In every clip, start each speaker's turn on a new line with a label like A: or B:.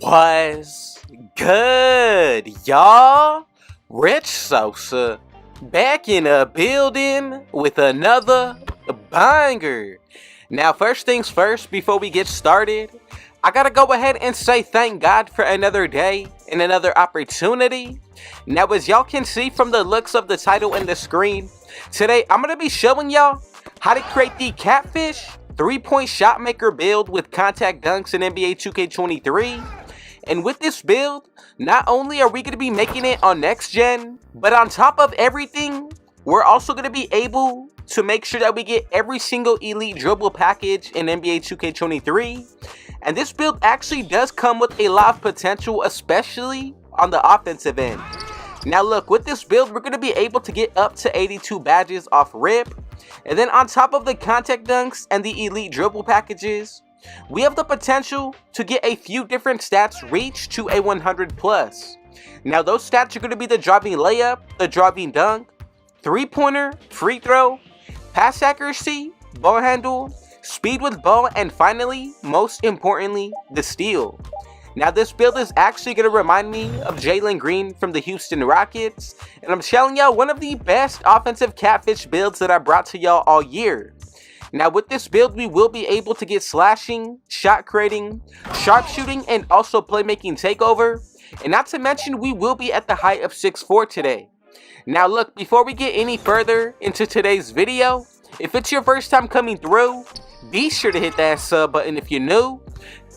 A: Was good, y'all? Rich Sosa back in a building with another banger. Now, first things first, before we get started, I gotta go ahead and say thank God for another day and another opportunity. Now, as y'all can see from the looks of the title and the screen, today I'm gonna be showing y'all how to create the Catfish 3-point shot maker build with contact dunks in NBA 2K23. And with this build, not only are we going to be making it on next gen, but on top of everything, we're also going to be able to make sure that we get every single elite dribble package in NBA 2K23. And this build actually does come with a lot of potential, especially on the offensive end. Now look, with this build, we're going to be able to get up to 82 badges off rip. And then on top of the contact dunks and the elite dribble packages, we have the potential to get a few different stats reach to a 100 plus. Now those stats are going to be the driving layup, the driving dunk, 3-pointer, free throw, pass accuracy, ball handle, speed with ball, and finally, most importantly, the steal. Now this build is actually going to remind me of Jalen Green from the Houston Rockets, and I'm telling y'all, one of the best offensive catfish builds that I brought to y'all all year. Now with this build, we will be able to get slashing, shot creating, sharpshooting, and also playmaking takeover, and not to mention we will be at the height of 6'4" today. Now look, before we get any further into today's video, if it's your first time coming through, be sure to hit that sub button if you're new.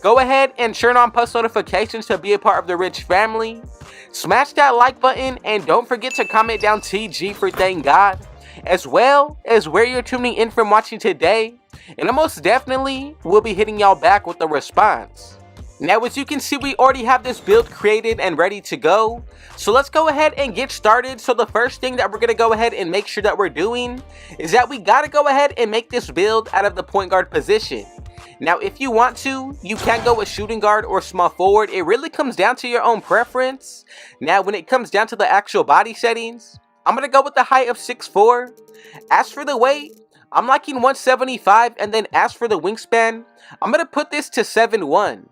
A: Go ahead and turn on post notifications to be a part of the Rich family. Smash that like button and don't forget to comment down TG for thank God, as well as where you're tuning in from watching today, and I most definitely will be hitting y'all back with a response. Now as you can see, we already have this build created and ready to go, so let's go ahead and get started. So the first thing that we're going to go ahead and make sure that we're doing is that we got to go ahead and make this build out of the point guard position. Now if you want to, you can go with shooting guard or small forward. It really comes down to your own preference. Now when it comes down to the actual body settings, I'm going to go with the height of 6'4". As for the weight, I'm liking 175, and then as for the wingspan, I'm going to put this to 7'1".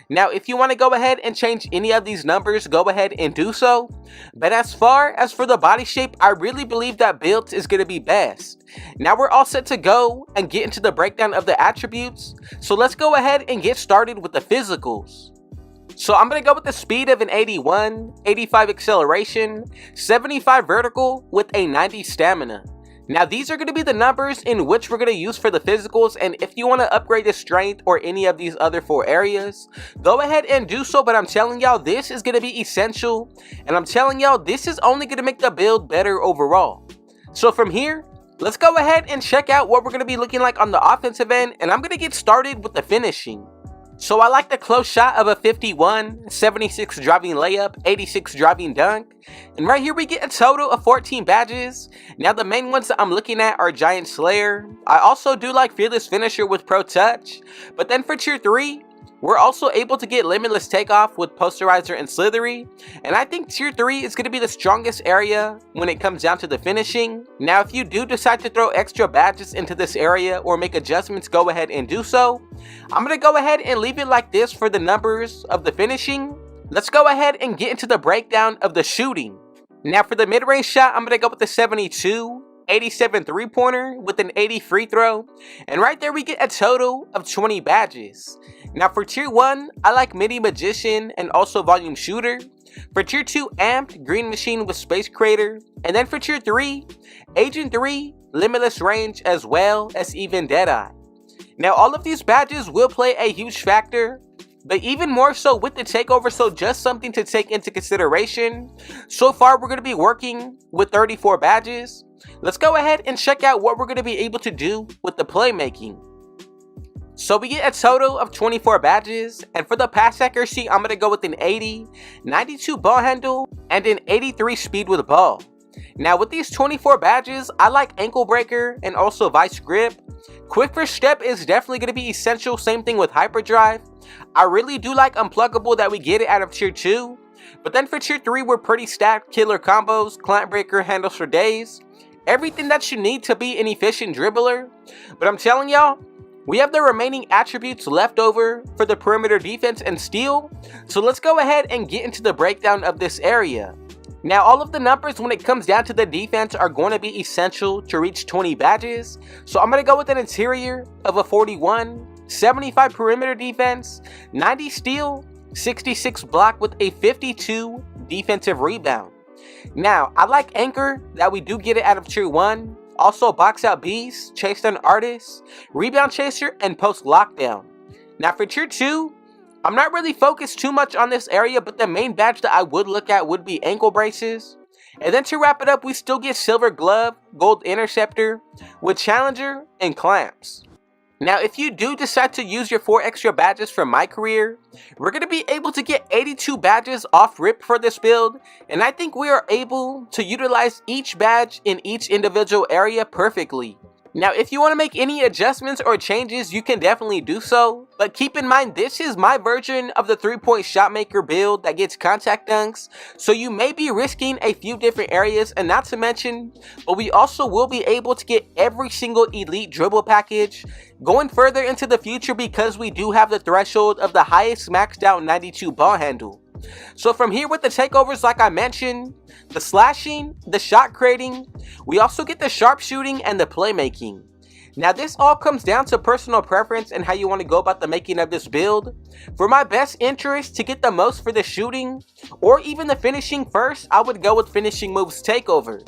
A: Now if you want to go ahead and change any of these numbers, go ahead and do so. But as far as for the body shape, I really believe that build is going to be best. Now we're all set to go and get into the breakdown of the attributes. So let's go ahead and get started with the physicals. So I'm going to go with the speed of an 81, 85 acceleration, 75 vertical with a 90 stamina. Now these are going to be the numbers in which we're going to use for the physicals, and if you want to upgrade the strength or any of these other 4 areas, go ahead and do so. But I'm telling y'all, this is going to be essential, and I'm telling y'all, this is only going to make the build better overall. So from here, let's go ahead and check out what we're going to be looking like on the offensive end, and I'm going to get started with the finishing. So I like the close shot of a 51, 76 driving layup, 86 driving dunk, and right here we get a total of 14 badges. Now the main ones that I'm looking at are Giant Slayer. I also do like Fearless Finisher with Pro Touch, but then for tier 3, we're also able to get Limitless Takeoff with Posterizer and Slithery, and I think tier 3 is going to be the strongest area when it comes down to the finishing. Now if you do decide to throw extra badges into this area or make adjustments, go ahead and do so. I'm going to go ahead and leave it like this for the numbers of the finishing. Let's go ahead and get into the breakdown of the shooting. Now for the mid-range shot, I'm going to go with the 72, 87 3-pointer with an 80 free throw, and right there we get a total of 20 badges. Now for tier 1, I like Mini Magician and also Volume Shooter. For tier 2, Amped, Green Machine with Space Creator, and then for tier 3, Agent 3, Limitless Range, as well as even Deadeye. Now all of these badges will play a huge factor, but even more so with the takeover, so just something to take into consideration. So far we're going to be working with 34 badges. Let's go ahead and check out what we're going to be able to do with the playmaking. So we get a total of 24 badges, and for the pass accuracy, I'm going to go with an 80, 92 ball handle, and an 83 speed with ball. Now with these 24 badges, I like Ankle Breaker and also Vice Grip. Quick First Step is definitely going to be essential, same thing with Hyperdrive. I really do like Unpluggable that we get it out of tier 2. But then for tier 3, we're pretty stacked. Killer Combos, Client Breaker, Handles for Days. Everything that you need to be an efficient dribbler. But I'm telling y'all, we have the remaining attributes left over for the perimeter defense and steal, so let's go ahead and get into the breakdown of this area. Now, all of the numbers when it comes down to the defense are going to be essential to reach 20 badges, so I'm going to go with an interior of a 41, 75 perimeter defense, 90 steal, 66 block with a 52 defensive rebound. Now, I like anchor that we do get it out of tier 1, also box out beast, chase down artist, rebound chaser, and post lockdown. Now for tier 2, I'm not really focused too much on this area, but the main badge that I would look at would be ankle braces. And then to wrap it up, we still get silver glove, gold interceptor, with challenger, and clamps. Now if you do decide to use your 4 extra badges from my career, we're going to be able to get 82 badges off rip for this build, and I think we are able to utilize each badge in each individual area perfectly. Now if you want to make any adjustments or changes, you can definitely do so, but keep in mind this is my version of the 3-point shot maker build that gets contact dunks, so you may be risking a few different areas, and not to mention, but we also will be able to get every single elite dribble package going further into the future because we do have the threshold of the highest maxed out 92 ball handle. So from here with the takeovers, like I mentioned, the slashing, the shot creating, we also get the sharpshooting and the playmaking. Now this all comes down to personal preference and how you want to go about the making of this build. For my best interest to get the most for the shooting or even the finishing first, I would go with finishing moves takeover.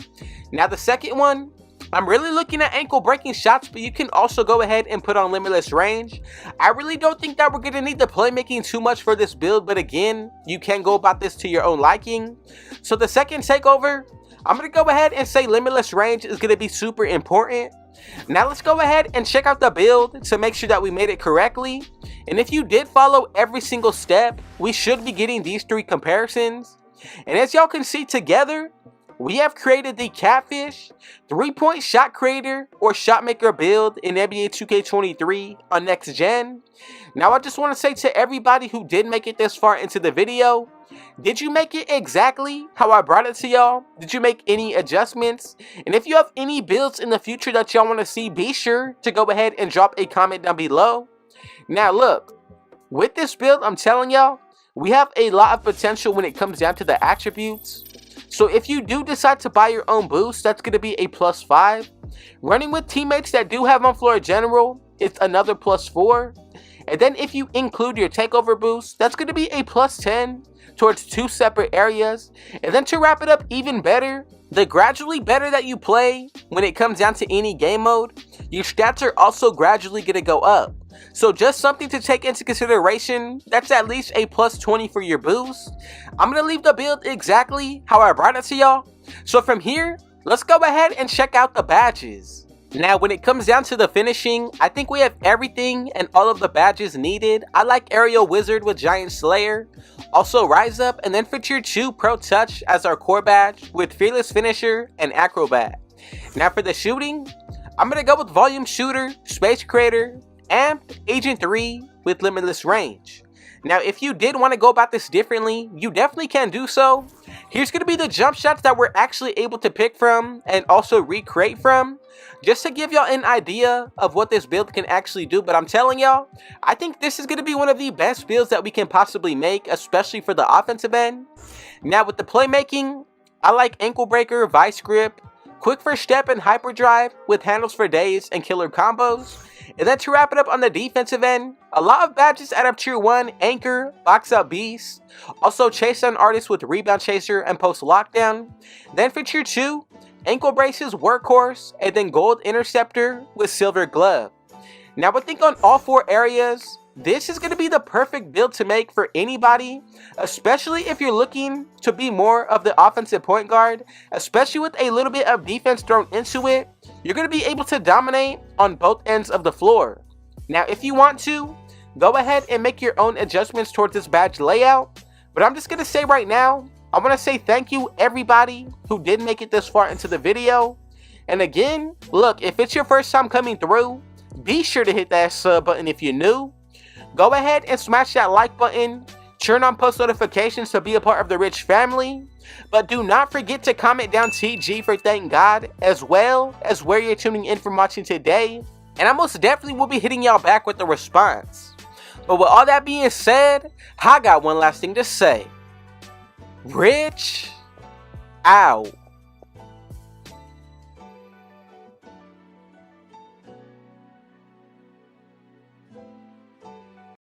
A: Now the second one, I'm really looking at ankle breaking shots, but you can also go ahead and put on limitless range. I really don't think that we're going to need the playmaking too much for this build, but again, you can go about this to your own liking. So the second takeover, I'm going to go ahead and say limitless range is going to be super important. Now let's go ahead and check out the build to make sure that we made it correctly. And if you did follow every single step, we should be getting these 3 comparisons. And as y'all can see together, we have created the Catfish 3-point shot creator or shot maker build in NBA 2K23 on next gen. Now I just want to say to everybody who did make it this far into the video, did you make it exactly how I brought it to y'all? Did you make any adjustments? And if you have any builds in the future that y'all want to see, be sure to go ahead and drop a comment down below. Now look, with this build, I'm telling y'all, we have a lot of potential when it comes down to the attributes. So if you do decide to buy your own boost, that's going to be a +5. Running with teammates that do have on floor general, it's another +4. And then if you include your takeover boost, that's going to be a +10 towards 2 separate areas. And then to wrap it up even better, the gradually better that you play when it comes down to any game mode, your stats are also gradually going to go up. So just something to take into consideration, that's at least a +20 for your boost. I'm going to leave the build exactly how I brought it to y'all. So from here, let's go ahead and check out the badges. Now when it comes down to the finishing, I think we have everything and all of the badges needed. I like Aerial Wizard with Giant Slayer, also Rise Up, and then for tier 2, Pro Touch as our core badge with Fearless Finisher and Acrobat. Now for the shooting, I'm going to go with Volume Shooter, Space Creator, and Agent 3 with limitless range. Now if you did want to go about this differently, you definitely can do so. Here's going to be the jump shots that we're actually able to pick from and also recreate from, just to give y'all an idea of what this build can actually do. But I'm telling y'all, I think this is going to be one of the best builds that we can possibly make, especially for the offensive end. Now with the playmaking, I like Ankle Breaker, Vice Grip, Quick First Step, and Hyperdrive with handles for days and killer combos. And then to wrap it up on the defensive end, a lot of badges out of tier 1, Anchor, Box Out Beast, also Chase Down Artist with Rebound Chaser and Post Lockdown. Then for tier 2, Ankle Braces, Workhorse, and then Gold Interceptor with Silver Glove. Now I think on all 4 areas, this is going to be the perfect build to make for anybody, especially if you're looking to be more of the offensive point guard, especially with a little bit of defense thrown into it. You're going to be able to dominate on both ends of the floor. Now if you want to, go ahead and make your own adjustments towards this badge layout, but I'm just going to say right now, I want to say thank you everybody who did make it this far into the video. And again, look, if it's your first time coming through, be sure to hit that sub button if you're new. Go ahead and smash that like button, turn on post notifications to be a part of the Rich family. But do not forget to comment down TG for Thank God, as well as where you're tuning in from watching today. and I most definitely will be hitting y'all back with a response. But with all that being said, I got one last thing to say. Rich out.